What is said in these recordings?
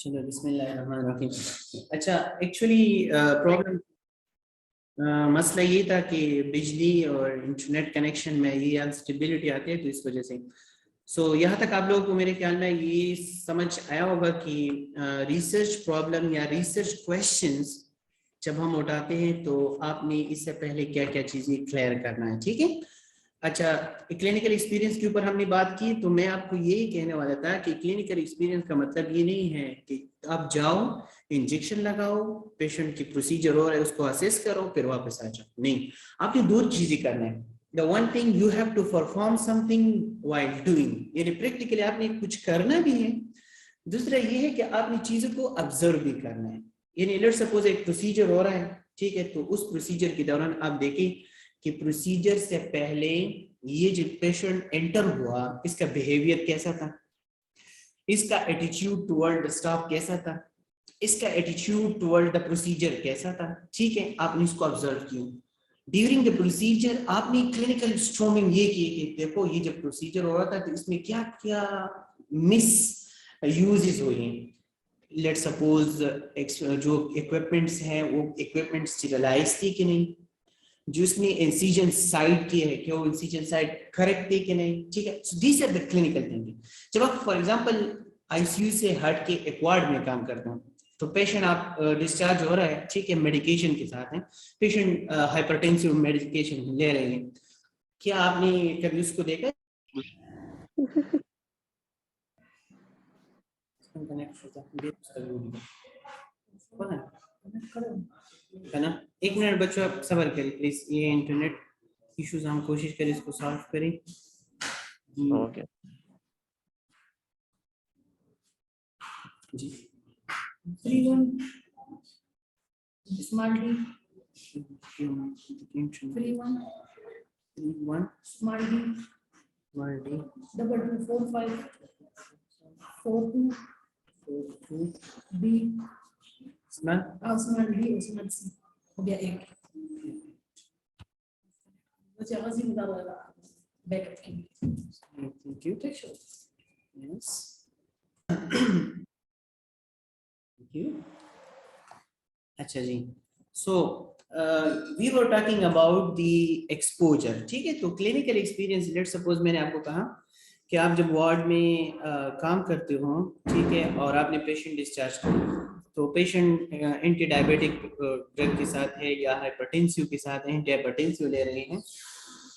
चलो बिस्मिल्लाहिर्रहमानिर्रहीम। अच्छा, एक्चुअली प्रॉब्लम मसला ये था कि बिजली और इंटरनेट कनेक्शन में ये अनस्टेबिलिटी आती है, तो इस वजह से यहाँ तक आप लोगों को मेरे ख्याल में ये समझ आया होगा कि रिसर्च प्रॉब्लम या रिसर्च क्वेश्चंस जब हम उठाते हैं तो आपने इससे पहले क्या क्या चीज़ें क्लियर करना है, ठीक है। अच्छा, क्लिनिकल एक्सपीरियंस के ऊपर हमने बात की, तो मैं आपको यही कहने वाला था कि क्लिनिकल एक्सपीरियंस का मतलब ये नहीं है कि आप जाओ, इंजेक्शन लगाओ, पेशेंट की प्रोसीजर हो रहा है उसको असेस करो फिर वापस आ जाओ। नहीं, आपने दो चीजें करना है। The one thing you have to perform something while doing, यानी प्रैक्टिकली आपने कुछ करना भी है। दूसरा ये है कि आपने चीजों को ऑब्जर्व भी करना है। यानी लेट्स सपोज एक प्रोसीजर हो रहा है, ठीक है, तो उस प्रोसीजर के दौरान आप देखें कि प्रोसीजर से पहले ये जो पेशेंट एंटर हुआ इसका बिहेवियर कैसा था, इसका एटीट्यूड टुवर्ड स्टाफ कैसा था, इसका एटीट्यूड टुवर्ड द प्रोसीजर कैसा था, ठीक है। आपने इसको ऑब्जर्व किया ड्यूरिंग द प्रोसीजर। आपने क्लिनिकल स्ट्रोमिंग ये की कि देखो ये जब प्रोसीजर हो रहा था तो इसमें क्या क्या मिस यूजेस हुए हैं। लेट सपोज जो इक्विपमेंट्स हैं वो इक्विपमेंट्स स्टेरिलाइज थी कि नहीं, जो इसने इंसिजन साइड की है क्या वो इंसिजन साइड करेक्ट थी कि नहीं, ठीक है। So this are the clinical thinking. जब आप फॉर एग्जांपल आईसीयू से हट के एक वार्ड में काम करते हो तो पेशेंट आप डिस्चार्ज हो रहा है, ठीक है, मेडिकेशन के साथ है, पेशेंट हाइपरटेंसिव मेडिकेशन ले रहे हैं, क्या आपने कभी उसको देखा है ना। एक मिनट बच्चों, आप सब्र करिए प्लीज, ये इंटरनेट इश्यूज हम कोशिश करें इसको सॉल्व करें। ओके जी 3-1 small D 3-1 small D double 2-4-5 4-2 B small D small C हो गया एक बच्चा गजी बता रहा बैकअप की। Thank you, take shot. Yes thank you. अच्छा जी, so we were talking about the exposure, ठीक है। तो क्लिनिकल एक्सपीरियंस, लेट सपोज मैंने आपको कहा कि आप जब वार्ड में काम करते हो, ठीक है, और आपने पेशेंट डिस्चार्ज किया तो पेशेंट एंटी डायबिटिक ड्रग के साथ है या हाइपरटेंसिव के साथ है, एंटी हाइपरटेंसिव ले रहे हैं,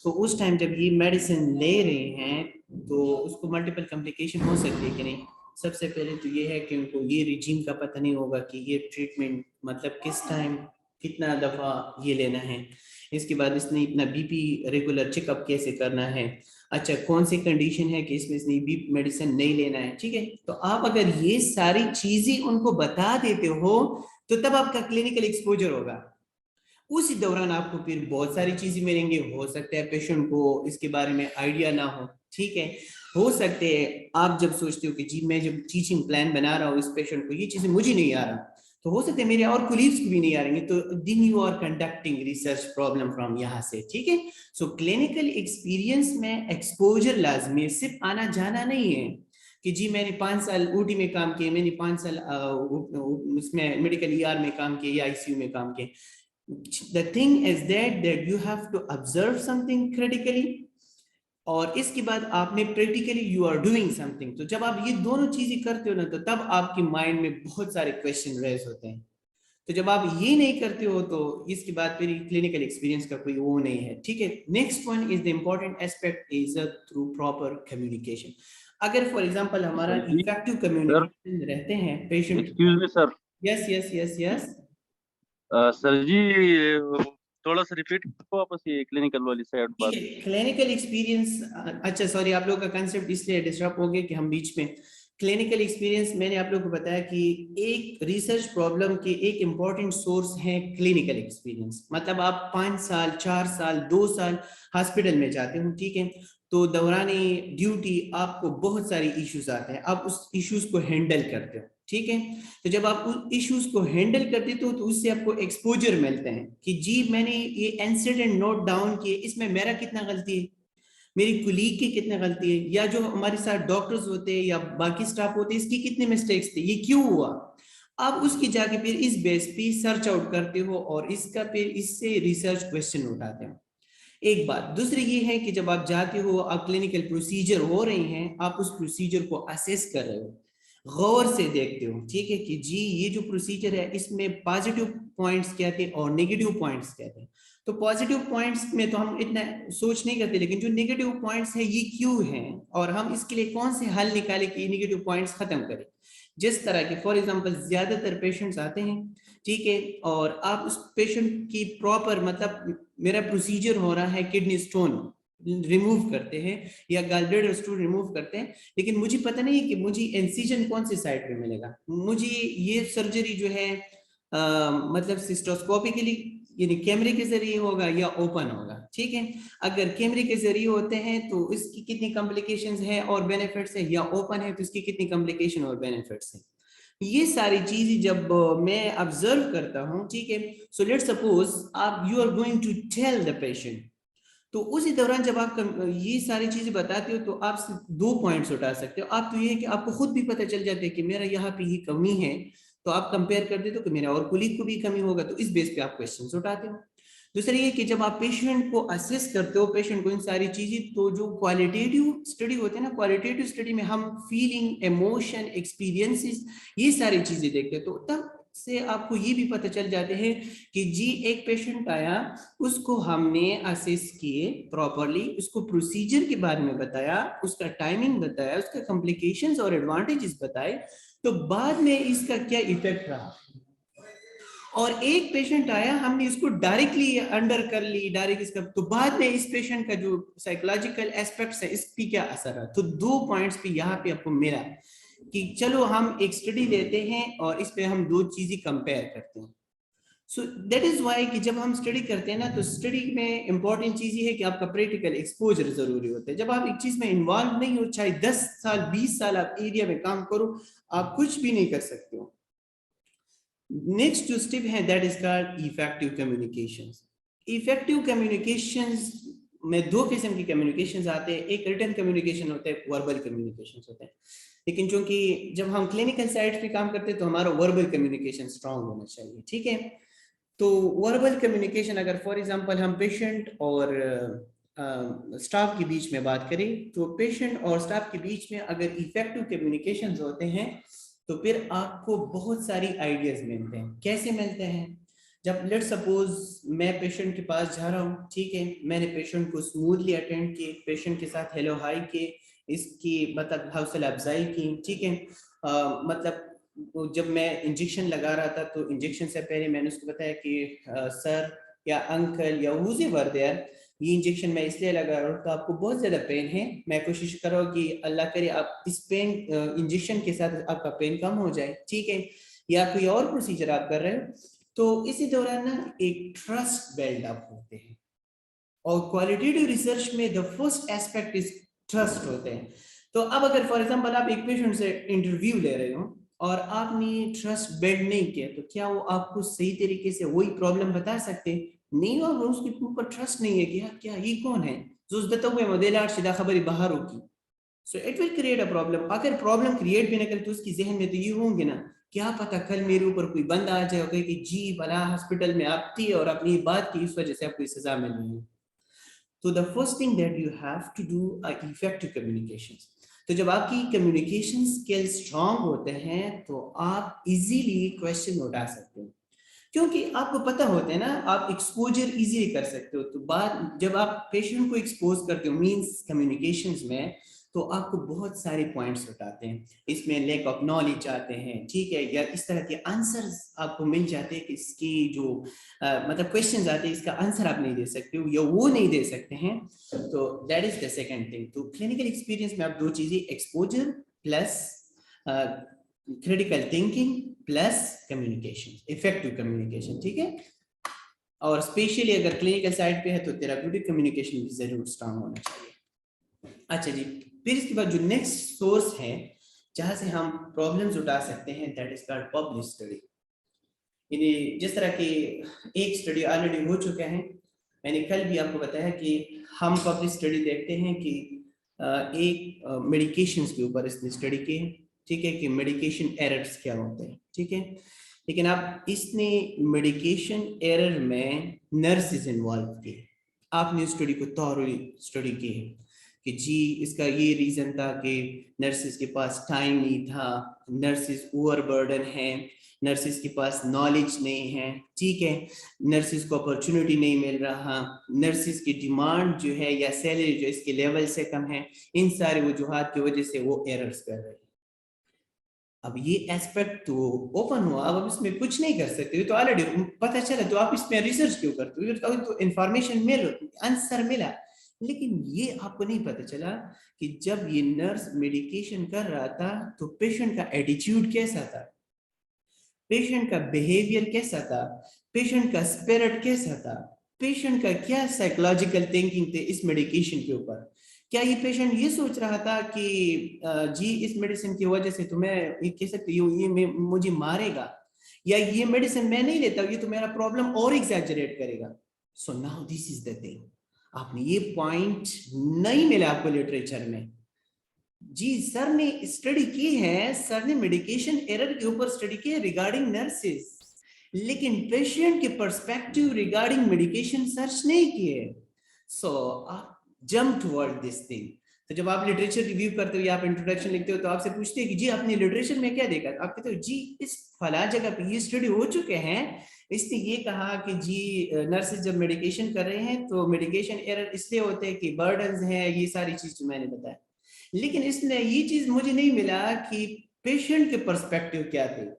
तो उस टाइम जब ये मेडिसिन ले रहे हैं तो उसको मल्टीपल कॉम्प्लिकेशन हो सकती है कि नहीं। सबसे पहले तो ये है कि उनको ये रिजीम का पता नहीं होगा कि ये ट्रीटमेंट मतलब किस टाइम कितना दफ़ा ये लेना है। इसके बाद इसने इतना बीपी रेगुलर चेकअप कैसे करना है, अच्छा कौन सी कंडीशन है कि इसमें इसने बीपी मेडिसिन नहीं लेना है, ठीक है। तो आप अगर ये सारी चीजें उनको बता देते हो तो तब आपका क्लिनिकल एक्सपोजर होगा। उसी दौरान आपको फिर बहुत सारी चीजें मिलेंगी, हो सकता है पेशेंट को इसके बारे में आइडिया ना हो, ठीक है। हो सकते है आप जब सोचते हो कि जी मैं जब टीचिंग प्लान बना रहा हूँ इस पेशेंट को ये चीजें मुझे नहीं आ रहा, तो हो सकता है मेरे और कोलीग्स को भी नहीं आ रही, तो then you are conducting research problem from यहाँ से, ठीक है। सो क्लिनिकल एक्सपीरियंस में एक्सपोजर लाजमी, सिर्फ आना जाना नहीं है कि जी मैंने 5 साल ऊटी में काम किया, मैंने 5 साल उसमें मेडिकल ईआर में काम किया या आईसीयू में काम किया। The thing is that you have to observe something critically और इसके बाद आपने practically you are doing something। तो जब आप ये दोनों चीजें करते हो ना तो तब आपके माइंड में बहुत सारे क्वेश्चन रेज होते हैं। तो जब आप ये नहीं करते हो तो इसके बाद फिर क्लिनिकल एक्सपीरियंस का कोई वो नहीं है, ठीक है। Next one is the important aspect is through proper communication. अगर फॉर एग्जांपल हमारा इफेक्टिव कम्युनिकेशन रहते हैं patient, excuse me sir. Yes yes yes yes sir जी थोड़ा सा रिपीट करो वापस ये क्लिनिकल वाली साइड बात। क्लिनिकल एक्सपीरियंस, अच्छा सॉरी आप लोगों का कंसेप्ट इसलिए डिस्टर्ब हो गया कि हम बीच में क्लिनिकल एक्सपीरियंस, मैंने आप लोगों को बताया कि एक रिसर्च प्रॉब्लम के एक इम्पॉर्टेंट सोर्स है क्लिनिकल एक्सपीरियंस। मतलब आप 5 साल 4 साल 2 साल हॉस्पिटल में जाते हो, ठीक है, तो दौरान ड्यूटी आपको बहुत सारी इश्यूज आते हैं, आप उस इश्यूज को हैंडल करते हो, ठीक है। तो जब आप उस इश्यूज को हैंडल करते हो तो उससे आपको एक्सपोजर मिलते हैं कि जी मैंने ये इंसिडेंट नोट डाउन किए, इसमें मेरा कितना गलती है, मेरी कुलीग की कितनी गलती है, या जो हमारे साथ डॉक्टर्स होते हैं या बाकी स्टाफ होते हैं इसकी कितने मिस्टेक्स थे, ये क्यों हुआ। आप उसकी जाके फिर इस बेस पे सर्च आउट करते हो और इसका फिर इससे रिसर्च क्वेश्चन उठाते हो। एक बात दूसरी ये है कि जब आप जाते हो, आप क्लिनिकल प्रोसीजर हो रही हैं, आप उस प्रोसीजर को असेस कर रहे हो, गौर से देखते हो, ठीक है, कि जी ये जो प्रोसीजर है इसमें पॉजिटिव पॉइंट्स क्या थे और नेगेटिव पॉइंट्स क्या थे। तो पॉजिटिव पॉइंट्स में तो हम इतना सोच नहीं करते, लेकिन जो नेगेटिव पॉइंट्स है ये क्यों हैं और हम इसके लिए कौन से हल निकाले कि नेगेटिव पॉइंट्स खत्म करें। जिस तरह के फॉर एग्जांपल ज्यादातर पेशेंट्स आते हैं, ठीक है, और आप उस पेशेंट की प्रॉपर मतलब मेरा प्रोसीजर हो रहा है किडनी स्टोन रिमूव करते हैं या गॉलब्लैडर स्टोन रिमूव करते हैं, लेकिन मुझे पता नहीं है कि मुझे इंसिजन कौन सी साइड पे मिलेगा। मुझे ये सर्जरी जो है मतलब सिस्टोस्कोपिकली यानी कैमरे के जरिए होगा या ओपन होगा, ठीक है। अगर कैमरे के जरिए होते हैं तो इसकी कितनी कॉम्प्लिकेशंस है और बेनिफिट्स है, या ओपन है तो इसकी कितनी कॉम्प्लिकेशन और बेनिफिट्स है। ये सारी चीजें जब मैं ऑब्जर्व करता हूं, ठीक है, सो लेट्स सपोज आप you are going to tell the patient, तो उसी दौरान जब आप ये सारी चीजें बताते हो तो आप सिर्फ 2 पॉइंट्स उठा सकते हो। आप तो ये है कि आपको खुद भी पता चल जाता है कि मेरा यहाँ पे ही कमी है, तो आप कंपेयर कर देते हो कि मेरा और कुलीग को भी कमी होगा, तो इस बेस पे आप क्वेश्चंस उठाते हो। दूसरा ये कि जब आप पेशेंट को असेस करते हो, पेशेंट को इन सारी चीजें, तो जो क्वालिटेटिव स्टडी होते हैं ना, क्वालिटेटिव स्टडी में हम फीलिंग, इमोशन, एक्सपीरियंसेस, ये सारी चीजें देखते हैं। तो तब से आपको ये भी पता चल जाते हैं कि जी एक पेशेंट आया, उसको हमने असेस किए प्रॉपरली, उसको प्रोसीजर के बारे में बताया, उसका टाइमिंग बताया, उसका कॉम्प्लिकेशंस और एडवांटेजेस बताए, तो बाद में इसका क्या इफेक्ट रहा। और एक पेशेंट आया, हमने इसको डायरेक्टली अंडर कर ली डायरेक्ट इसका, तो बाद में इस पेशेंट का जो साइकोलॉजिकल एस्पेक्ट्स है इस पे क्या असर है। तो 2 पॉइंट्स पे यहाँ पे आपको मिला कि चलो हम एक स्टडी लेते हैं और इस पे हम 2 चीजें कंपेयर करते हैं। सो दैट इज वाई कि जब हम स्टडी करते हैं ना, तो स्टडी में इंपॉर्टेंट चीज ये है कि आपका प्रैक्टिकल एक्सपोजर जरूरी होता है। जब आप एक चीज में इन्वॉल्व नहीं हो, चाहे 10 साल 20 साल आप एरिया में काम करो, आप कुछ भी नहीं कर सकते हो। नेक्स्ट जो स्टेप है that is called effective communications. Effective communications में 2 किस्म की कम्युनिकेशंस आते हैं, एक रिटन कम्युनिकेशन होता है, वर्बल कम्युनिकेशंस होते हैं। लेकिन चूंकि जब हम क्लिनिकल साइड पे काम करते हैं तो हमारा वर्बल कम्युनिकेशन स्ट्रांग होना चाहिए, ठीक है। तो वर्बल कम्युनिकेशन अगर फॉर एग्जांपल हम पेशेंट और स्टाफ के बीच में बात करें, तो पेशेंट और स्टाफ के बीच में अगर इफेक्टिव कम्युनिकेशंस होते हैं तो फिर आपको बहुत सारी आइडियाज मिलते हैं। कैसे मिलते हैं, जब लेट सपोज मैं पेशेंट के पास जा रहा हूँ, ठीक है, मैंने पेशेंट को स्मूथली अटेंड किए, पेशेंट के साथ हेलो हाई किए, इसकी मतलब हौसला अफजाई की, ठीक है। मतलब जब मैं इंजेक्शन लगा रहा था तो इंजेक्शन से पहले मैंने उसको बताया कि सर या अंकल या हुज़ेवर देयर, ये इंजेक्शन मैं इसलिए लगा रहा हूँ तो आपको बहुत ज्यादा पेन है, मैं कोशिश कर रहा हूँ कि अल्लाह करे आप इस पेन इंजेक्शन के साथ आपका पेन कम हो जाए, ठीक है। या कोई और प्रोसीजर आप कर रहे हो, तो इसी दौरान ना एक ट्रस्ट बिल्ड अप होते हैं। और क्वालिटेटिव रिसर्च में the first aspect is trust होते हैं। तो अब अगर फॉर एग्जांपल आप एक पेशेंट से इंटरव्यू ले रहे हो और आपने ट्रस्ट बिल्ड नहीं किया, तो क्या वो आपको सही तरीके से वही प्रॉब्लम बता सकते नहीं हो, उसके ऊपर ट्रस्ट नहीं है कि क्या ये कौन है जो उस दतवे मॉडल आर सीधा खबर बाहर होगी। So it will create a problem. अगर प्रॉब्लम क्रिएट भी ना करे तो उसकी जहन में तो ये होंगे ना, क्या पता कल मेरे ऊपर कोई बंदा आ जाए कि जी भला हॉस्पिटल में आप थी और अपनी बात की इस वजह से आपको सजा मिल रही है। तो the first thing that you have to do are effective communications. तो जब आपकी कम्युनिकेशन स्किल्स स्ट्रांग होते हैं तो आप इजीली क्वेश्चन उठा सकते हो, क्योंकि आपको पता होता है ना, आप एक्सपोजर इजीली कर सकते हो। तो बात जब आप पेशेंट को एक्सपोज करते हो मींस कम्युनिकेशंस में, तो आपको बहुत सारे पॉइंट्स बताते हैं, इसमें लैक ऑफ नॉलेज आते हैं, ठीक है, या इस तरह के आंसर्स आपको मिल जाते हैं कि इसकी जो मतलब क्वेश्चंस आते हैं इसका आंसर आप नहीं दे सकते हो या वो नहीं दे सकते हैं। तो that is the second thing. तो क्लिनिकल एक्सपीरियंस में आप 2 चीजें, exposure plus critical thinking plus communication, effective communication, ठीक है। और स्पेशली अगर क्लिनिकल साइड पे है तो थेराप्यूटिक कम्युनिकेशन भी जरूर स्ट्रांग होना चाहिए। अच्छा जी, फिर इसके बाद जो नेक्स्ट सोर्स है जहां से हम प्रॉब्लम्स उठा सकते हैं that is called publish study. यानी जिस तरह की एक स्टडी ऑलरेडी हो चुका है, मैंने कल भी आपको बताया कि हम पब्लिक स्टडी देखते हैं कि एक मेडिकेशंस के ऊपर इसने स्टडी की है, ठीक है, कि मेडिकेशन एरर्स क्या होते हैं, ठीक है। लेकिन आप इसने मेडिकेशन एरर में नर्सेज इन्वॉल्व किए, आपने स्टडी को थॉरली स्टडी की है कि जी इसका ये रीजन था कि नर्सेज के पास टाइम नहीं था, नर्सेज ओवरबर्डन है, नर्सेज के पास नॉलेज नहीं है, ठीक है, नर्सेज को अपॉर्चुनिटी नहीं मिल रहा, नर्सेज की डिमांड जो है या सैलरी जो इसके लेवल से कम है, इन सारे वजूहात की वजह से वो एरर्स कर रहे हैं। अब ये एस्पेक्ट तो ओपन हुआ, अब इसमें कुछ नहीं कर सकते, तो ऑलरेडी पता चला, तो आप इसमें रिसर्च क्यों करते हो, तो इंफॉर्मेशन मिल, आंसर मिला, लेकिन ये आपको नहीं पता चला कि जब ये नर्स मेडिकेशन कर रहा था तो पेशेंट का एटीट्यूड कैसा था, पेशेंट का बिहेवियर कैसा था, पेशेंट का स्पिरिट कैसा था, पेशेंट का क्या साइकोलॉजिकल थिंकिंग थे इस मेडिकेशन के ऊपर। क्या ये पेशेंट ये सोच रहा था कि जी इस मेडिसिन की वजह से तो मैं ये कह सकती हूँ ये मुझे मारेगा, या ये मेडिसिन मैं नहीं लेता ये तो मेरा प्रॉब्लम और एग्जैजरेट करेगा। सो now this is the thing, आपने ये पॉइंट नहीं मिला आपको लिटरेचर में। जी सर ने स्टडी की है, सर ने मेडिकेशन एरर के ऊपर स्टडी की है रिगार्डिंग नर्सेस, लेकिन पेशेंट के पर्सपेक्टिव रिगार्डिंग मेडिकेशन सर्च नहीं किए। सो आप जंप टुवर्ड दिस थिंग। तो जब आप लिटरेचर रिव्यू करते हो या आप इंट्रोडक्शन लिखते हो तो आपसे पूछते हैं कि जी आपने लिटरेचर में क्या देखा, आप कहते हो जी इस फला जगह पे ये स्टडी हो चुके हैं, इसने ये कहा कि जी नर्सेज जब मेडिकेशन कर रहे हैं तो मेडिकेशन एरर इसलिए होते हैं कि बर्डन्स हैं, ये सारी चीज जो मैंने बताया, लेकिन इसने ये चीज मुझे नहीं मिला कि पेशेंट के पर्सपेक्टिव क्या थे।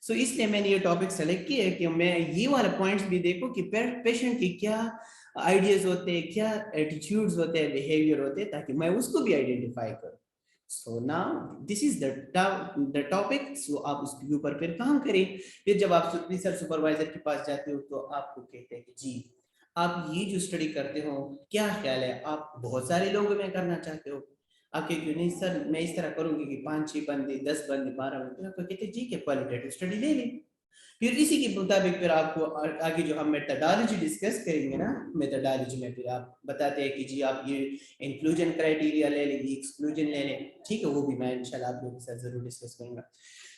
सो इसलिए मैंने ये टॉपिक सेलेक्ट किया है कि मैं ये वाला पॉइंट्स भी देखूं कि पेशेंट की क्या आइडियाज होते हैं, क्या एटीट्यूड्स होते हैं, बिहेवियर होते हैं, ताकि मैं उसको भी आइडेंटिफाई करूं। So now this is the topic. So आप उसके ऊपर फिर काम करें। फिर जब आप रिसर्च सुपरवाइजर के पास जाते हो तो आपको कहते हैं कि जी आप ये जो स्टडी करते हो क्या ख्याल है, आप बहुत सारे लोगों में करना चाहते हो, आपके क्यों नहीं सर मैं इस तरह करूंगी कि 5-6 बंदे 10 बंदे 12 बंदे, आपको कहते जी के क्वालिटेटिव स्टडी ले लें। फिर इसी के मुताबिक फिर आपको आगे जो हम मेथोडोलॉजी डिस्कस करेंगे ना, मेथोडोलॉजी में फिर आप बताते हैं कि जी आप ये इंक्लूजन क्राइटेरिया ले लें, एक्सक्लूजन ले लें, ठीक है, वो भी मैं इंशाल्लाह आप लोगों के साथ जरूर डिस्कस करूंगा।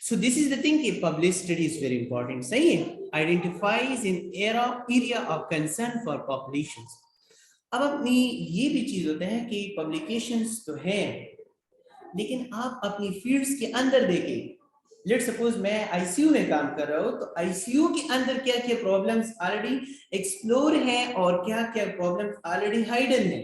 So this is the thing कि public study is very important, सही है, identifies in area of concern for populations. अब अपनी ये भी चीज होता है कि पब्लिकेशंस तो है, लेकिन आप अपनी फील्ड्स के अंदर देखें। लेट्स सपोज मैं आईसीयू में काम कर रहा हूँ, तो आईसीयू के अंदर क्या क्या प्रॉब्लम्स ऑलरेडी एक्सप्लोर हैं और क्या क्या प्रॉब्लम्स ऑलरेडी हाइडन है।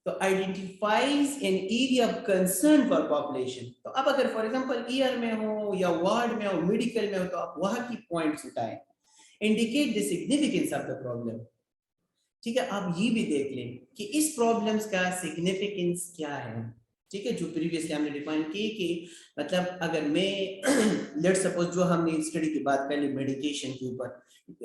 तो identifies an area of concern for population. तो अब अगर फॉर एग्जांपल ईयर में हो या वार्ड में हो, मेडिकल में हो, तो आप वहां की पॉइंट्स उठाएं, indicate the significance of the problem, ठीक है। आप ये भी देख लें कि इस प्रॉब्लम्स का सिग्निफिकेंस क्या है, ठीक है, जो प्रीवियसली हमने डिफाइन की कि मतलब अगर मैं लेट्स सपोज जो हमने स्टडी की बात कर ली मेडिकेशन के ऊपर,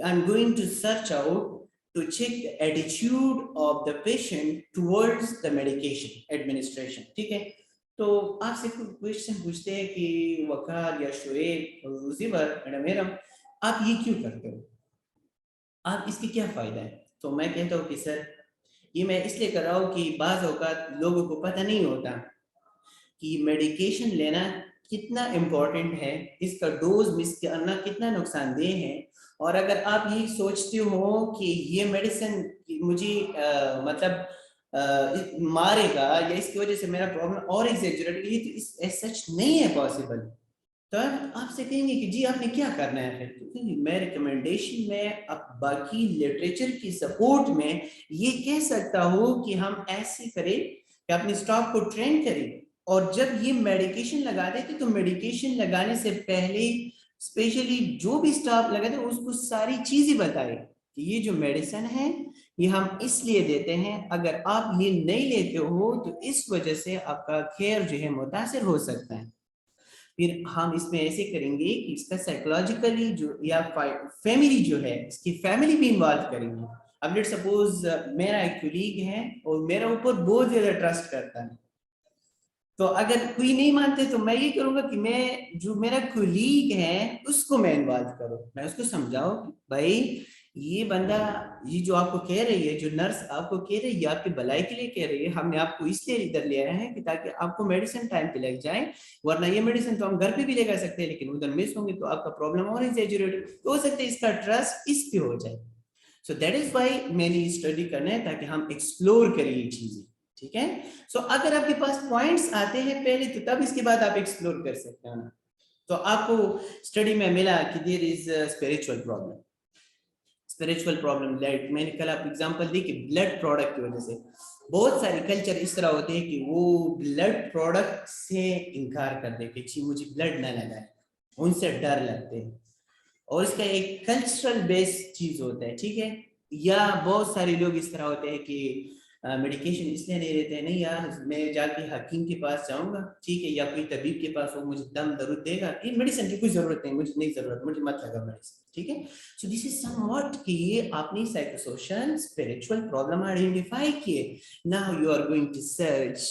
I am going to search out to check the attitude of the patient towards the medication administration, ठीक है। तो आपसे क्वेश्चन पूछते हैं कि वकार या शोएब मैडम आप ये क्यों करते हो, आप इसके क्या फायदा है। तो मैं कहता हूँ कि सर ये मैं इसलिए कर रहा हूँ कि बाज़ औक़ात लोगों को पता नहीं होता कि मेडिकेशन लेना कितना इम्पोर्टेंट है, इसका डोज मिस करना कितना नुकसानदेह है। और अगर आप ये सोचते हो कि ये मेडिसिन मुझे मतलब मारेगा या इसकी वजह से मेरा प्रॉब्लम और एग्जैजरेट होगी, तो इस सच नहीं है पॉसिबल। तो आपसे कहेंगे कि जी आपने क्या करना है फिर, क्योंकि मैं रिकमेंडेशन में अब बाकी लिटरेचर की सपोर्ट में ये कह सकता हूँ कि हम ऐसे करें कि अपने स्टॉक को ट्रेन करें, और जब ये मेडिकेशन लगा देते तो मेडिकेशन लगाने से पहले स्पेशली जो भी स्टाफ लगाते हैं उसको सारी चीजें बताए कि ये जो मेडिसिन है ये हम इसलिए देते हैं, अगर आप ये नहीं लेते हो तो इस वजह से आपका केयर जो है मुतासिर हो सकता है। फिर हम इसमें ऐसे करेंगे कि इसका साइकोलॉजिकली जो या फैमिली जो है इसकी फैमिली भी इन्वॉल्व करेंगे। अब लेट्स सपोज मेरा एक कलीग है और मेरा ऊपर बहुत ज्यादा ट्रस्ट करता है, तो अगर कोई नहीं मानते तो मैं ये करूंगा कि मैं जो मेरा कलीग है उसको मैं इन्वॉल्व करूं, मैं उसको समझाऊं कि भाई ये बंदा, ये जो आपको कह रही है, जो नर्स आपको कह रही है, ये आपकी भलाई के लिए कह रही है। हमने आपको इसलिए इधर ले आया है कि ताकि आपको मेडिसिन टाइम पे लग जाए, वरना ये मेडिसिन तो हम घर पे भी लेकर सकते हैं, लेकिन उधर मिस होंगे तो आपका प्रॉब्लम और एग्जैजरेट हो सकता है। इसका ट्रस्ट इस पे हो जाए। सो दैट इज व्हाई मैंने स्टडी करना है, ताकि हम एक्सप्लोर करें ये चीजें, ठीक है। सो अगर आपके पास पॉइंट्स आते हैं पहले, तो तब इसके बाद आप एक्सप्लोर कर सकते हो ना। तो आपको स्टडी में मिला कि there is spiritual problem. Spiritual problem, like मैंने कल आप एग्जांपल दी कि ब्लड प्रोडक्ट की वजह से बहुत सारे कल्चर इस तरह होते हैं कि वो ब्लड प्रोडक्ट से इनकार कर दे कि जी मुझे ब्लड ना लगाए, उनसे डर लगते हैं, और इसका एक कल्चरल बेस्ड चीज होता है, ठीक है। या बहुत सारे लोग इस तरह होते हैं कि मेडिकेशन इसलिए नहीं लेते हैं, नहीं यार मैं जाके हकीम के पास जाऊंगा, ठीक है, या कोई तबीब के पास, वो मुझे दम दर्द देगा, ये मेडिसिन की कोई जरूरत नहीं, मुझे नहीं जरूरत, मुझे मत लगा मेडिसिन, ठीक है। सो दिस इज समव्हाट कि ये आपने साइकोसोशल स्पिरिचुअल प्रॉब्लम आइडेंटिफाई किए। Now you are going to search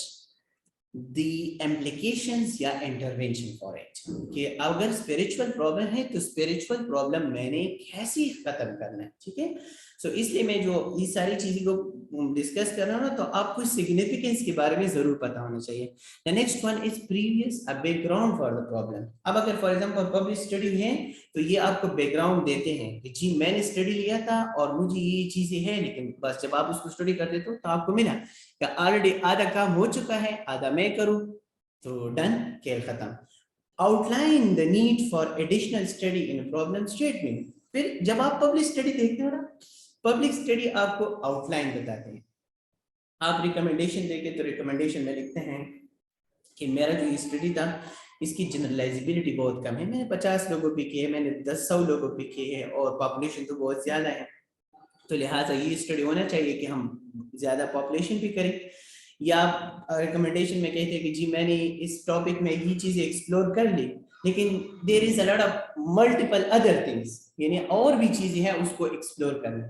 the implications या intervention for it, कि अगर spiritual problem है तो spiritual problem मैंने कैसे खत्म करना है, ठीक है। सो इसलिए मैं जो ये सारी चीजें को डिस्कस कर रहा हूँ ना, तो आपको सिग्निफिकेंस के बारे में जरूर पता होना चाहिए। The next one is previous a background for the problem. अब अगर फॉर एग्जांपल पब्लिक स्टडी है, तो ये आपको बैकग्राउंड देते हैं कि जी मैंने स्टडी लिया था और मुझे ये चीजें हैं, लेकिन बस जब आप उसको स्टडी कर देते हो तो आपको मिला कि ऑलरेडी आधा काम हो चुका है, आधा मैं करूं, तो डन, खेल खत्म। Outline the need for additional study in problem statement. फिर जब आप पब्लिक स्टडी देखते हो ना, पब्लिक स्टडी आपको आउटलाइन बताते हैं। आप रिकमेंडेशन देके, तो रिकमेंडेशन में लिखते हैं कि मेरा जो स्टडी था इसकी जनरलाइजेबिलिटी बहुत कम है, मैंने 50 लोगों पे किए, मैंने 100 लोगों पे किए हैं, और पॉपुलेशन तो बहुत ज्यादा है, तो लिहाजा ये स्टडी होना चाहिए कि हम ज्यादा पॉपुलेशन भी करें। या रिकमेंडेशन में कहते हैं कि जी मैंने इस टॉपिक में ये चीजें एक्सप्लोर कर ली, लेकिन there is a lot of multiple other things, यानी और भी चीजें हैं उसको एक्सप्लोर करना।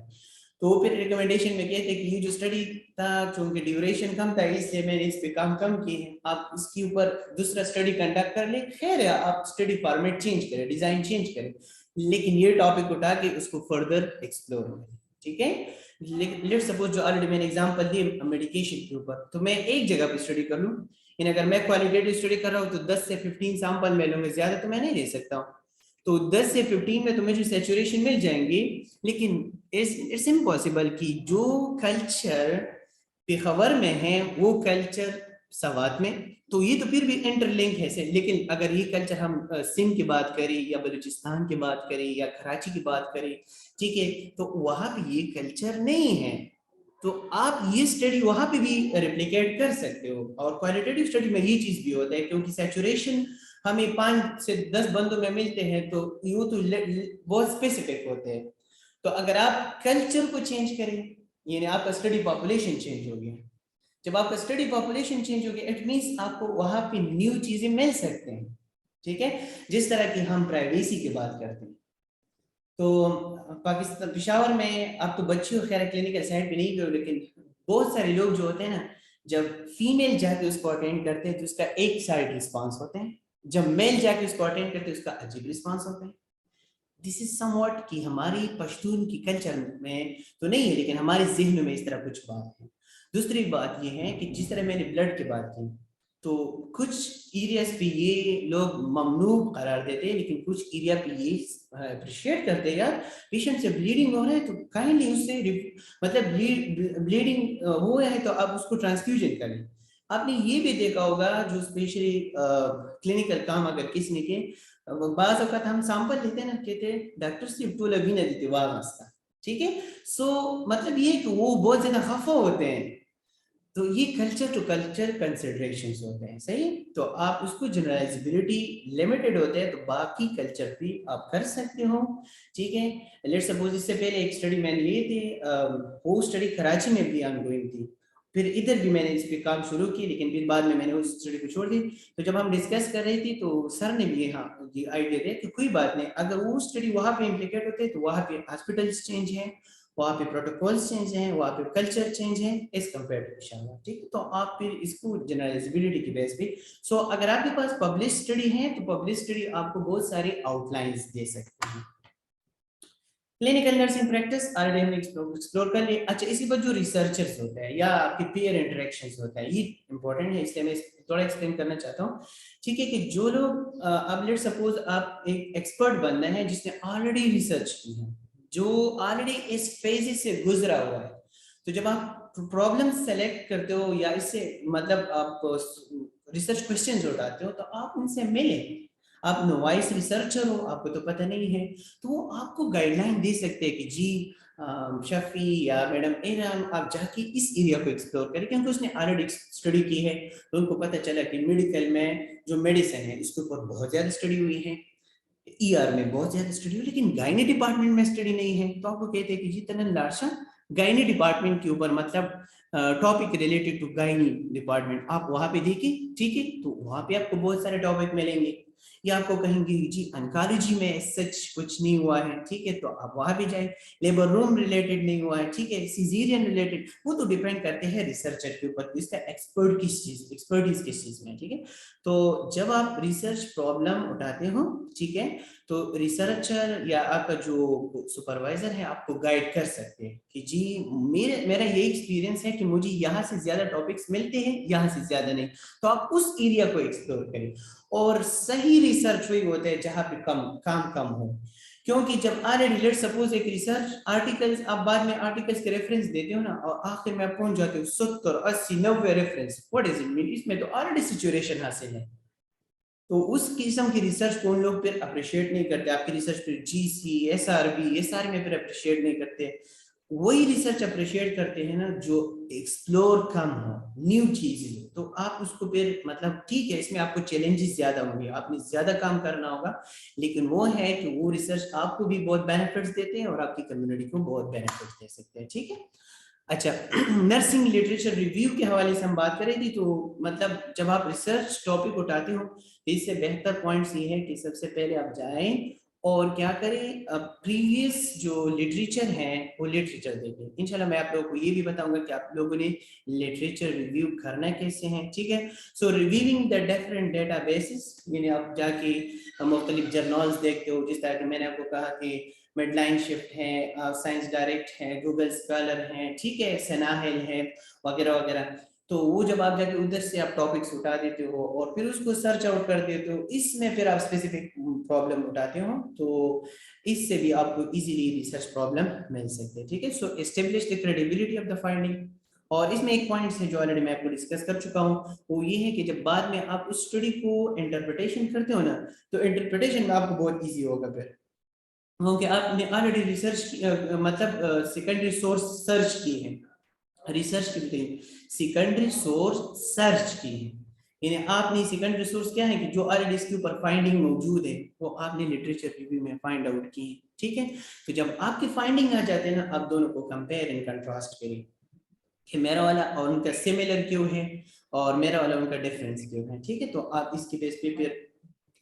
तो फिर रिकमेंडेशन में कहते हैं कि ये जो स्टडी था, चूंकि ड्यूरेशन कम था, इसलिए मैंने इस पे काम कम किए हैं, आप इसके ऊपर दूसरा स्टडी कंडक्ट कर ले, खैर है, आप स्टडी फॉर्मेट चेंज करें, डिजाइन चेंज करें, लेकिन ये टॉपिक उठा के उसको फर्दर एक्सप्लोर करें, ठीक है। लेट्स सपोज जो ऑलरेडी मैंने एग्जांपल दिए मेडिकेशन के ऊपर, तो मैं एक जगह पे स्टडी कर लूं, अगर मैं क्वालिटेटिव स्टडी कर रहा हूं तो 10 से 15 सैंपल मैं लूंगा, ज्यादा तो मैं नहीं ले सकता हूं। तो 10 से 15 में तो मुझे सैचुरेशन मिल जाएंगी, लेकिन इट्स इम्पॉसिबल कि जो कल्चर पेशावर में है वो कल्चर सवात में, तो ये तो फिर भी इंटरलिंक है से। लेकिन अगर ये कल्चर हम सिंध की बात करें, या बलूचिस्तान की बात करें, या कराची की बात करें, ठीक है, तो वहां पे ये कल्चर नहीं है, तो आप ये स्टडी वहां पे भी रेप्लिकेट कर सकते हो। और क्वालिटेटिव स्टडी में ये चीज भी होता है, क्योंकि सैचुरेशन हमें 5 से 10 बंदों में मिलते हैं, तो ये तो बहुत स्पेसिफिक होते हैं। तो अगर आप कल्चर को चेंज करें, यानी आपका स्टडी पॉपुलेशन चेंज हो गया, जब आपका स्टडी पॉपुलेशन चेंज हो गया, इट मींस आपको वहां पे न्यू चीजें मिल सकते हैं, ठीक है। जिस तरह की हम प्राइवेसी की बात करते हैं, तो पाकिस्तान पेशावर में आप तो बच्ची हो, खैर क्लिनिकल साइड पे नहीं गए, लेकिन बहुत सारे लोग जो होते हैं ना, जब फीमेल जाके उसको अटेंड करते हैं तो उसका एक साइड रिस्पांस होते हैं, जब मेल जाके उसको अटेंड करते हैं उसका अजीब रिस्पांस होता है। दिस इज समवॉट कि हमारी पश्तून की कल्चर में तो नहीं है, लेकिन हमारे जिहन में इस तरह कुछ बात है। दूसरी बात ये है कि जिस तरह मैंने ब्लड की बात की, तो कुछ एरियाज पे ये लोग ममनू करार देते हैं, लेकिन कुछ एरिया पे ये अप्रिशिएट करते हैं, यार पेशेंट से ब्लीडिंग हो रहा है तो काइंडली उससे मतलब ब्लीडिंग हुआ है तो आप उसको ट्रांसफ्यूजन करें। आपने ये भी देखा होगा, जो स्पेशली क्लिनिकल काम अगर किसी ने के, बाज औकात हम सैंपल लेते हैं ना, कहते हैं डॉक्टर सिर्फ टोला भी ना देते वाह मस्ता, ठीक है। सो मतलब ये कि वो बहुत ज्यादा खफा होते हैं, तो ये कल्चर टू कल्चर कंसिडरेशंस होते हैं, सही। तो आप उसको जनरलाइजेबिलिटी लिमिटेड होते हैं, तो बाकी कल्चर भी आप कर सकते हो, ठीक है। लेट्स सपोज इससे पहले एक स्टडी मैंने ली थी, वो स्टडी कराची में भी ऑनगोइंग थी, फिर इधर भी मैंने इस पे काम शुरू की, लेकिन फिर बाद में मैंने उस स्टडी को छोड़ दी। तो जब हम डिस्कस कर रही थी, तो सर ने भी ये आइडिया दिया कि कोई बात नहीं, अगर वो स्टडी वहां पे इम्प्लीकेट होते हैं तो वहां पे हॉस्पिटल्स चेंज है, वहाँ पे प्रोटोकॉल्स चेंज हैं, वहाँ पे कल्चर चेंज है एज कम्पेयर टू पेशावर, ठीक है। तो आप फिर इसको जनरलाइजेबिलिटी की बेस पे, सो अगर आपके पास पब्लिश स्टडी है तो पब्लिश स्टडी आपको बहुत सारे आउटलाइंस दे सकते हैं। क्लिनिकल नर्सिंग प्रैक्टिस ऑलरेडी हमने एक्सप्लोर कर लिया। अच्छा, इसी पर जो रिसर्चर्स होते हैं या आपके पीयर इंटरेक्शंस होता है, ये इंपॉर्टेंट है, इसलिए मैं थोड़ा एक्सप्लेन करना चाहता हूँ। ठीक है, कि जो लोग अब लेट सपोज आप एक एक्सपर्ट बनना है जिसने ऑलरेडी रिसर्च की है, जो ऑलरेडी इस फेज से गुजरा हुआ है, तो जब आप प्रॉब्लम सेलेक्ट करते हो या इससे मतलब आप रिसर्च क्वेश्चंस उठाते हो, तो आप उनसे मिले। आप नोवाइस रिसर्चर हो, आपको तो पता नहीं है, तो वो आपको गाइडलाइन दे सकते हैं कि जी शफी या मैडम एरम आप जाके इस एरिया को एक्सप्लोर करें, क्योंकि उसने ऑलरेडी स्टडी की है। तो उनको पता चला कि मेडिकल में जो मेडिसिन है इसके ऊपर बहुत ज्यादा स्टडी हुई है, ईआर में बहुत ज्यादा स्टडी हुई, लेकिन गायनी डिपार्टमेंट में स्टडी नहीं है। तो आपको कहते हैं कि जी तनन लाशा गायनी डिपार्टमेंट के ऊपर मतलब topic related to gynae department आप वहां पे देखिए। ठीक है, तो वहां पे आपको बहुत सारे टॉपिक मिलेंगे, या आपको कहेंगे जी ऑन्कोलॉजी में सच कुछ नहीं हुआ है, ठीक है, तो आप वहां भी जाए। लेबर रूम रिलेटेड नहीं हुआ है, ठीक है, सीजेरियन रिलेटेड, वो तो डिपेंड करते हैं रिसर्चर के ऊपर, इसका एक्सपर्टीज किस चीज में। ठीक है, तो जब आप रिसर्च प्रॉब्लम उठाते हो, ठीक है, तो रिसर्चर या आपका जो सुपरवाइजर है आपको गाइड कर सकते हैं कि जी मेरा ये एक्सपीरियंस है कि मुझे यहाँ से ज्यादा टॉपिक्स मिलते हैं, यहाँ से ज्यादा नहीं, तो आप उस एरिया को एक्सप्लोर करें। और सही रिसर्च वही होता है जहां पे काम कम हो, क्योंकि जब ऑलरेडी लेट सपोज एक रिसर्च आर्टिकल्स, आप बाद में आर्टिकल्स के रेफरेंस देते हो ना, और आखिर में आप पहुंच जाते हो 70 80 90 reference, what is it mean, इसमें तो ऑलरेडी सिचुएशन हासिल है। तो उस किस्म की रिसर्च को उन लोग फिर अप्रिशिएट नहीं करते, आपकी रिसर्च फिर जीसी एसआरबी ये सारे में फिर अप्रिशिएट नहीं करते। वही रिसर्च अप्रिशिएट करते हैं ना जो एक्सप्लोर कम हो, न्यू चीजें, तो आप उसको फिर मतलब ठीक है, इसमें आपको चैलेंजेस ज्यादा होंगे, आपने ज्यादा काम करना होगा, लेकिन वो है कि वो रिसर्च आपको भी बहुत बेनिफिट्स देते हैं और आपकी कम्युनिटी को बहुत बेनिफिट्स दे सकते हैं। ठीक है, अच्छा नर्सिंग लिटरेचर रिव्यू के हवाले से हम बात करेंगे, तो मतलब जब आप रिसर्च टॉपिक उठाते हो, तो इससे बेहतर पॉइंट्स ये है कि सबसे पहले आप जाएं और क्या करें, प्रीवियस जो लिटरेचर है वो लिटरेचर देखें। इंशाल्लाह मैं आप लोगों को ये भी बताऊंगा कि आप लोगों ने लिटरेचर रिव्यू करना कैसे है। ठीक है, सो रिव्यूइंग द डिफरेंट डेटाबेसेस, यानी आप जाके मुख्तलिफ जर्नल्स देखते हो, जिस तरह कि मैंने आपको कहा कि मेडलाइन शिफ्ट है, साइंस डायरेक्ट है, गूगल स्कॉलर है, ठीक है, सेनाहिल है, वगैरह वगैरह। तो वो जब आप जाके उधर से आप टॉपिक्स उठा देते हो और फिर उसको सर्च आउट कर देते हो, इसमें फिर आप स्पेसिफिक प्रॉब्लम उठाते हो, तो इससे भी आपको इजीली रिसर्च प्रॉब्लम मिल सकते हैं। ठीक है, so establish the credibility of the finding. और इसमें एक पॉइंट है जो ऑलरेडी मैं आपको डिस्कस कर चुका हूँ, वो ये है कि जब बाद में आप उस स्टडी को इंटरप्रिटेशन करते हो ना, तो इंटरप्रिटेशन में आपको बहुत ईजी होगा फिर, क्योंकि आपने ऑलरेडी रिसर्च मतलब सेकेंडरी सोर्स सर्च की है, रिसर्च की सेकेंडरी सोर्स सर्च की है, यानी आपने सेकेंडरी सोर्स क्या है कि जो ऑलरेडी इसके ऊपर फाइंडिंग मौजूद है वो आपने लिटरेचर रिव्यू में फाइंड आउट की है। ठीक है, तो जब आपकी फाइंडिंग आ जाते हैं ना, आप दोनों को कंपेयर एंड कंट्रास्ट करें कि मेरा वाला और उनका सिमिलर क्यों है और मेरा वाला उनका डिफरेंस क्यों है। ठीक है, तो आप इसके बेस पे फिर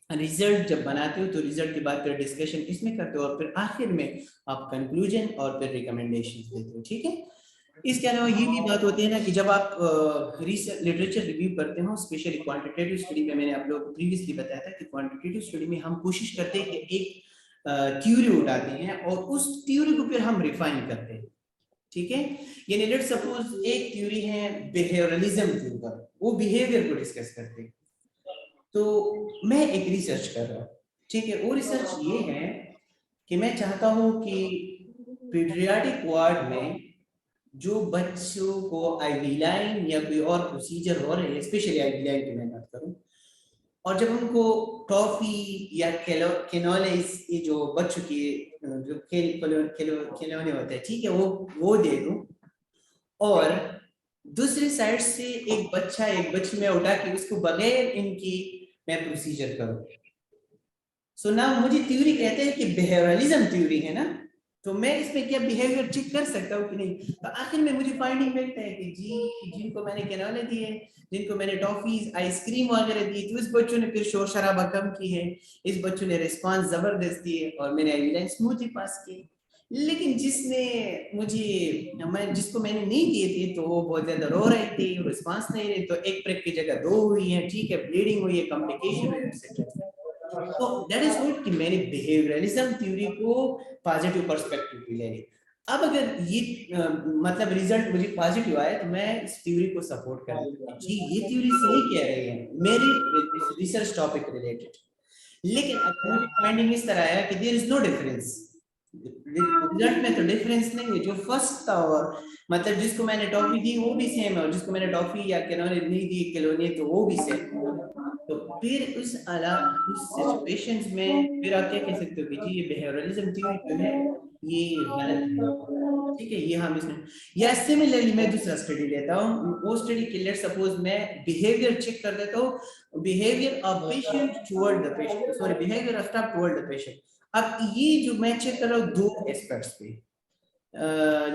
रिजल्ट जब बनाते हो तो रिजल्ट के बाद फिर डिस्कशन इसमें करते हो और फिर आखिर में आप कंक्लूजन और फिर रिकमेंडेशन देते हो। ठीक है, इसके अलावा ये भी बात होती है ना कि जब आप लिटरेचर रिव्यू करते हो, स्पेशली क्वांटिटेटिव स्टडी में, मैंने आप लोगों को प्रीवियसली बताया था कि क्वांटिटेटिव स्टडी में हम कोशिश करते हैं कि एक थ्योरी उठाते हैं और उस थ्योरी को फिर हम रिफाइन करते हैं। ठीक है, यानी लेट सपोज एक थ्योरी है बिहेवियरलिज्म के ऊपर, वो बिहेवियर को डिस्कस करते हैं, तो मैं एक रिसर्च कर रहा हूँ। ठीक है, वो रिसर्च ये है कि मैं चाहता हूँ कि पीडियाट्रिक वार्ड में जो बच्चों को आईवी लाइन या कोई और प्रोसीजर हो रहे हैं, स्पेशली आईवी लाइन की मैं बात करूं, और जब उनको टॉफी या केनोलेस, ये जो बच्चों की जो खिलौने होते हैं, ठीक है, वो दे दूं, और दूसरी साइड से एक बच्चा एक बच्ची में उठा के उसको बगैर इनकी मैं प्रोसीजर करूं। सो ना मुझे थ्योरी कहते हैं कि बिहेवियरलिज्म थ्योरी है ना, तो मैं इसमें क्या बिहेवियर चेक कर सकता हूँ कि नहीं। तो आखिर में मुझे फाइंडिंग मिलता है कि जी जिनको मैंने केनोले दिए, जिनको मैंने टॉफीज आइसक्रीम वगैरह दी, तो इस बच्चों ने फिर शोर शराबा कम की है, इस बच्चों ने रिस्पांस जबरदस्त दी है और मैंने आईवी लाइन स्मूथली पास की। लेकिन जिसको मैंने नहीं दिए थे तो वो बहुत ज्यादा रो रहे थे, रिस्पांस नहीं रहे, तो एक प्रेक की जगह 2 हुई है, ठीक है, ब्लीडिंग हुई है, कॉम्प्लिकेशन हुई, एक्सेट्रा। तो दैट इज व्हाट कि मैंने बिहेवियरलिज्म थ्योरी को पॉजिटिव पर्सपेक्टिव पे ले लिया। अब अगर ये मतलब रिजल्ट मुझे पॉजिटिव आया तो मैं इस थ्योरी को सपोर्ट कर दूंगा, जी ये थ्योरी सही कह रही है मेरे रिसर्च टॉपिक रिलेटेड। लेकिन अगर मुझे फाइंडिंग इस तरह आया कि there is no difference, result में तो डिफरेंस नहीं है, जो फर्स्ट था और मतलब जिसको मैंने टॉफी दी वो भी सेम है और जिसको मैंने टॉफी या किन्होंने नहीं दी किलोनी तो वो भी सेम है, तो फिर उस सिचुएशंस में फिर आप क्या कह सकते हो कि जी ये बिहेवियरलिज्म थ्योरी जो है ये गलत है, ठीक है, ये हम इसमें। या सिमिलरली मैं दूसरा स्टडी लेता हूँ, वो स्टडी के लेट सपोज मैं बिहेवियर चेक कर देता हूँ, behaviour of patient toward the patient, sorry behaviour of staff toward the patient. अब ये जो मैं चेक कर रहा हूँ दो एस्पेक्ट्स पे,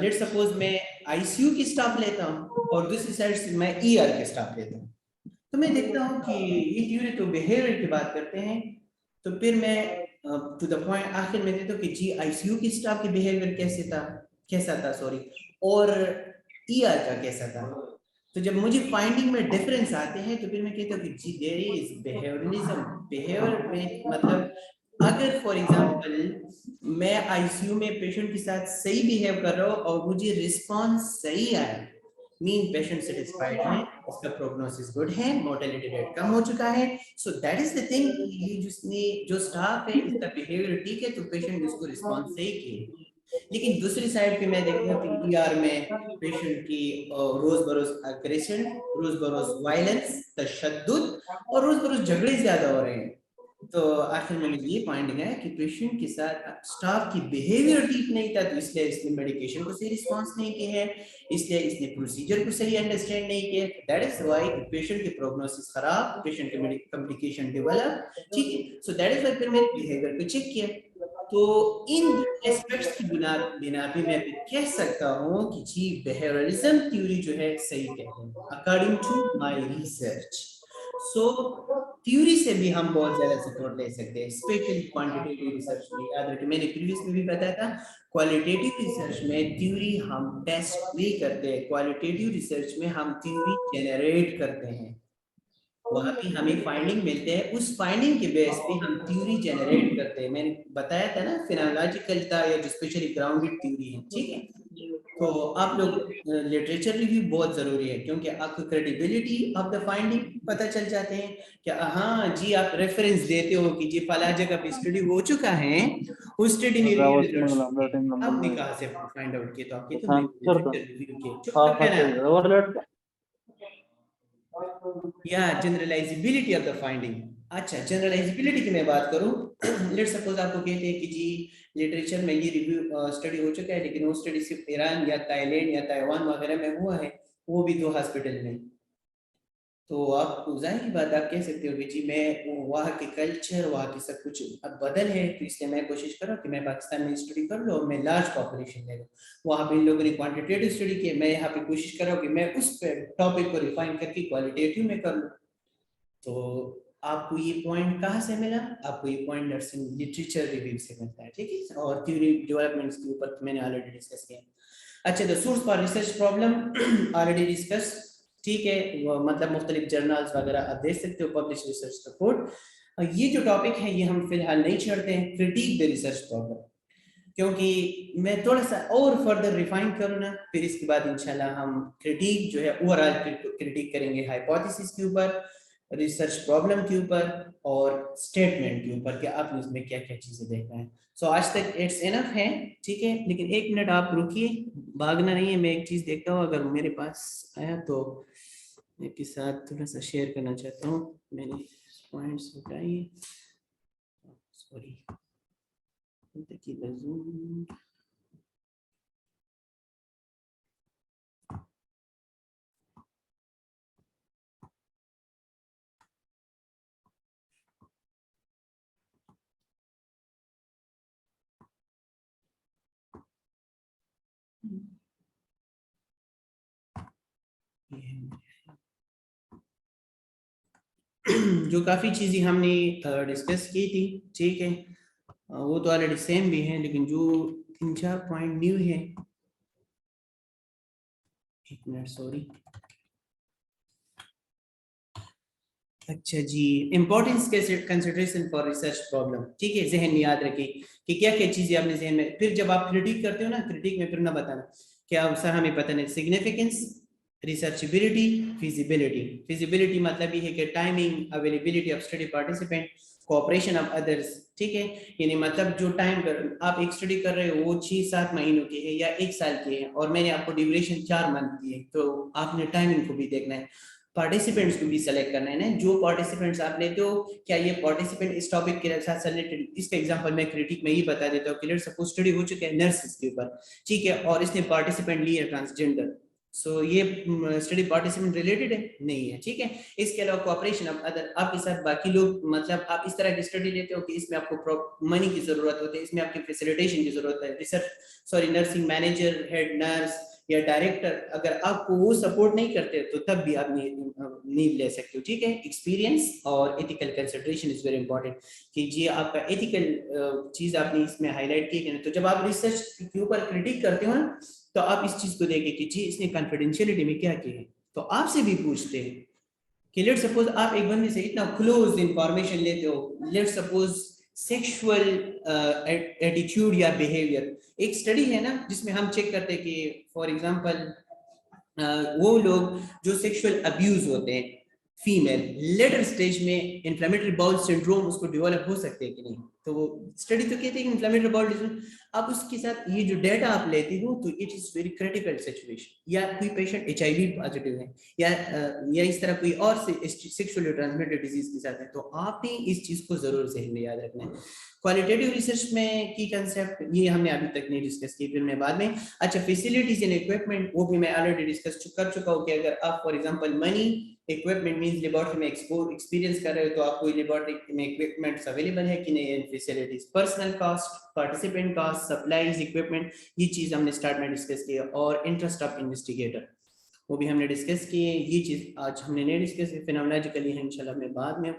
लेट सपोज मैं आईसीयू की स्टाफ लेता हूँ और दूसरी साइड से मैं ईआर के स्टाफ लेता हूँ, तो मैं देखता हूँ कि ये थ्योरी तो बिहेवियर की बात करते हैं, तो फिर मैं टू द पॉइंट आखिर में देता हूँ कि जी आईसीयू की स्टाफ की बिहेवियर कैसा था सॉरी, और ईआर का कैसा था। तो जब मुझे फाइंडिंग में डिफरेंस आते हैं तो फिर मैं कहता हूँ कि जी देयर इज बिहेवियरलिज्म, बिहेवियर में मतलब अगर फॉर एग्जांपल मैं आईसीयू में पेशेंट के साथ सही बिहेव कर रहा हूँ और मुझे रिस्पांस सही आया, मीन पेशेंट सेटिस्फाइड है, उसका प्रोग्नोसिस गुड है, मोर्टेलिटी रेट कम हो चुका है, so that is the thing, ये जिसने जो स्टाफ है इसका बिहेवियर ठीक है तो पेशेंट ने उसको रिस्पांस सही किए। लेकिन दूसरी साइड पे मैं देखता हूँ कि ईआर में पेशेंट की रोज बरोज अग्रेशन, रोज बरोज वायलेंस, तशद्दुद और रोज बरोज झगड़े ज्यादा हो रहे हैं, तो आखिर में मुझे ये फाइंडिंग है कि पेशेंट के साथ स्टाफ की बिहेवियर ठीक नहीं था, तो इसलिए इसने मेडिकेशन को सही रिस्पांस नहीं किया है, इसलिए इसने प्रोसीजर को सही अंडरस्टैंड नहीं किया, दैट इज व्हाई पेशेंट की प्रोग्नोसिस खराब, पेशेंट के कॉम्प्लिकेशन डेवलप, ठीक है, सो दैट इज व्हाई फिर मैंने बिहेवियर को चेक किया। तो इन एस्पेक्ट्स की बिना पे मैं कह सकता हूँ कि जी बिहेवियरलिज्म थ्योरी जो है सही कहते हैं according to my research. So theory से भी हम बहुत ज्यादा सपोर्ट ले सकते हैं, स्पेशली क्वांटिटेटिव रिसर्च में। याद रखिए मैंने प्रीवियस में भी बताया था, क्वालिटेटिव रिसर्च में थ्योरी हम टेस्ट नहीं करते हैं, क्वालिटेटिव रिसर्च में हम थ्योरी जनरेट करते हैं, वहां पे हमें फाइंडिंग मिलते हैं, उस फाइंडिंग के बेस पे हम थ्योरी जनरेट करते हैं। मैंने बताया था ना फिनोलॉजिकल था या जो स्पेशली ग्राउंडेड थ्योरी है, ठीक है, तो आप लोग लिटरेचर रिव्यू बहुत जरूरी है क्योंकि आपको क्रेडिबिलिटी ऑफ द फाइंडिंग पता चल जाते हैं कि हाँ जी आप रेफरेंस देते हो कि जी फला जगह पे स्टडी हो चुका है, उस स्टडी ने ये रिजल्ट, आपने कहाँ से फाइंड आउट किया, तो आपके तो लिटरेचर रिव्यू किए, चुप कर कहना या जनरलाइजेबिलिटी ऑफ द फाइंडिंग। अच्छा जनरलाइजेबिलिटी की मैं बात करूं, लेट सपोज आपको कहते हैं कि जी लिटरेचर में ये रिव्यू स्टडी हो चुका है लेकिन वो स्टडी सिर्फ ईरान या थाईलैंड या ताइवान वगैरह में हुआ है, वो भी 2 हॉस्पिटल में, तो आप जाहिर बात आप कह सकते हो कि जी मैं वहाँ के कल्चर वहाँ की सब कुछ अब बदल है, तो इसलिए मैं कोशिश कर रहा हूँ कि मैं पाकिस्तान में स्टडी कर लूँ और मैं लार्ज पॉपुलेशन ले लूँ, वहाँ पे इन लोगों ने क्वांटिटेटिव स्टडी की, मैं यहाँ पे कोशिश कर रहा हूँ कि मैं उस टॉपिक को रिफाइन करके क्वालिटेटिव में कर लूँ। तो आपको ये पॉइंट कहाँ से मिला, आपको ये पॉइंट नर्सिंग लिटरेचर रिव्यू से मिलता है, ठीक है, और थ्योरी डेवलपमेंट्स के ऊपर मैंने ऑलरेडी डिस्कस किया। अच्छा the source for research problem already discuss, ठीक है, मतलब मुख्तलिफ जर्नल्स वगैरह आप देख सकते हो, पब्लिश रिसर्च रिपोर्ट। ये जो टॉपिक है ये हम फिलहाल नहीं छेड़ते हैं, क्रिटिक द रिसर्च प्रॉब्लम, क्योंकि मैं थोड़ा सा और फर्दर रिफाइन करूँ ना, फिर इसके बाद इंशाल्लाह हम क्रिटिक जो है ओवरऑल क्रिटिक करेंगे हाइपोथेसिस के ऊपर, रिसर्च प्रॉब्लम के ऊपर और स्टेटमेंट के ऊपर कि आपने इसमें क्या क्या चीजें देखना है। सो आज तक इट्स इनफ है, ठीक है, लेकिन 1 मिनट आप रुकिए, भागना नहीं है, मैं एक चीज देखता हूँ अगर मेरे पास आया तो आपके साथ थोड़ा सा शेयर करना चाहता हूँ, मैंने पॉइंट्स बताइए, सॉरी देखिए जूम, जो काफी चीजें हमने डिस्कस की थी, ठीक है, वो तो ऑलरेडी सेम भी है, लेकिन जो 3-4 पॉइंट न्यू है, 1 मिनट सॉरी, अच्छा जी, importance consideration for research problem, ठीक है, जहन में याद रखिए कि क्या क्या चीजें आपने जहन में, फिर जब आप क्रिटिक करते हो ना, क्रिटिक में फिर ना बताना क्या सर हमें पता नहीं, सिग्निफिकेंस, रिसर्चेबिलिटी, फिजिबिलिटी। फिजिबिलिटी मतलब ये है कि timing, availability of study participant, cooperation of others, ठीक है, यानी मतलब जो टाइम कर आप एक स्टडी कर रहे हो वो 6-7 महीनों की है या 1 साल की है और मैंने आपको ड्यूरेशन 4 मंथ की है, तो आपने टाइमिंग को भी देखना है, पार्टिसिपेंट्स को भी सेलेक्ट करना है ना, जो पार्टिसिपेंट्स आप लेते हो क्या ये पार्टिसिपेंट इस टॉपिक के साथ रिलेटेड, इसका एग्जांपल मैं क्रिटिक में ही बता देता हूँ, क्लियर सपोज स्टडी हो चुका है नर्सेस के ऊपर, ठीक है, और इसने पार्टिसिपेंट लिया ट्रांसजेंडर, सो ये स्टडी पार्टिसिपेंट रिलेटेड है नहीं है, ठीक है। इसके अलावा कोऑपरेशन अब अदर आपके साथ बाकी लोग, मतलब आप इस तरह की स्टडी लेते हो कि इसमें आपको मनी की जरूरत होती है, इसमें आपकी फैसिलिटेशन की जरूरत है, research sorry nursing manager, head nurse या डायरेक्टर, अगर आपको वो सपोर्ट नहीं करते तो तब भी आप नीड ले सकते हो, ठीक है। एक्सपीरियंस और ethical consideration is very important कि जी आपका एथिकल चीज आपने इसमें हाईलाइट की है, तो जब आप रिसर्च के ऊपर क्रिटिक करते हो ना तो आप इस चीज को देखें कि जी इसने कॉन्फिडेंशियलिटी में क्या किया है, तो आपसे भी पूछते हैं कि लेट सपोज आप एक बंदे से इतना क्लोज इंफॉर्मेशन लेते हो, लेट सपोज सेक्सुअल एटीट्यूड या बिहेवियर, एक स्टडी है ना जिसमें हम चेक करते हैं कि फॉर एग्जांपल वो लोग जो सेक्सुअल अब्यूज होते हैं फीमेल, लेटर स्टेज में इन्फ्लेमेटरी बाउल सिंड्रोम उसको डेवलप हो सकते हैं कि नहीं, तो वो स्टडी तो कहते हैं कि इन्फ्लेमेटरी बाउल डिजीज, आप उसके साथ ये जो डेटा आप लेते हो तो it is very critical situation, या कोई पेशेंट एचआईवी पॉजिटिव है या इस तरह कोई और सेक्सुअली ट्रांसमिटेड डिजीज के साथ है, तो आपने इस चीज को जरूर जहन में याद रखना है। क्वालिटेटिव रिसर्च में की कंसेप्ट ये हमने अभी तक नहीं डिस्कस की, फिर मैं बाद में, अच्छा फैसिलिटीज एंड इक्विपमेंट वो भी मैं ऑलरेडी डिस्कस कर चुका हूँ कि अगर आप for example money, equipment means laboratory में एक्सपीरियंस कर रहे हो तो आपको लेबोरेटरी में इक्विपमेंट्स अवेलेबल है कि नहीं, and facilities, personal cost, participant cost, supplies, equipment, ये चीज हमने स्टार्ट में डिस्कस की, और इंटरेस्ट ऑफ इन्वेस्टिगेटर वो भी हमने डिस्कस किए, ये चीज आज हमने नहीं डिस्कस की, फिनोमेनोलॉजिकली है इंशाल्लाह मैं बाद में